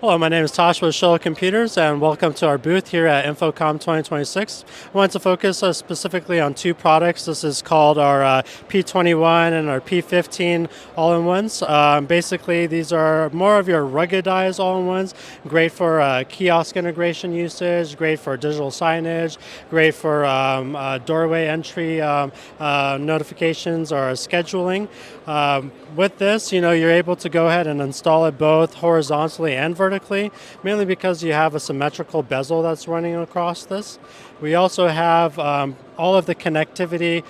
Hello, my name is Tosh with Shuttle Computers, and welcome to our booth here at InfoComm 2026. I wanted to focus specifically on two products. This is called our P21 and our P15 all-in-ones. Basically, these are more of your ruggedized all-in-ones, great for kiosk integration usage, great for digital signage, great for doorway entry notifications or scheduling. With this, you're able to go ahead and install it both horizontally and vertically, mainly because you have a symmetrical bezel that's running across this. We also have all of the connectivity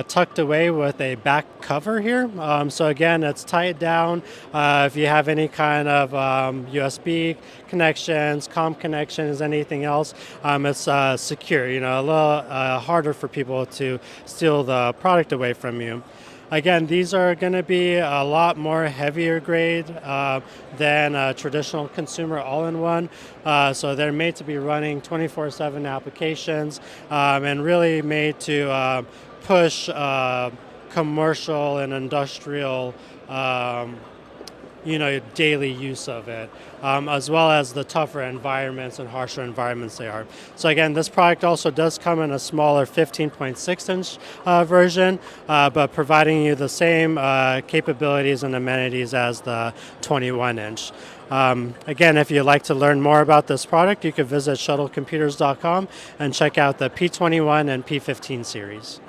tucked away with a back cover here. So again, it's tied down. If you have any kind of USB connections, COM connections, anything else, it's secure. A little harder for people to steal the product away from you. Again, these are going to be a lot more heavier grade than a traditional consumer all-in-one. So they're made to be running 24/7 applications and really made to push commercial and industrial daily use of it, as well as the tougher environments and harsher environments they are. So again, this product also does come in a smaller 15.6-inch version, but providing you the same capabilities and amenities as the 21-inch. Again, if you'd like to learn more about this product, you can visit shuttlecomputers.com and check out the P21 and P15 series.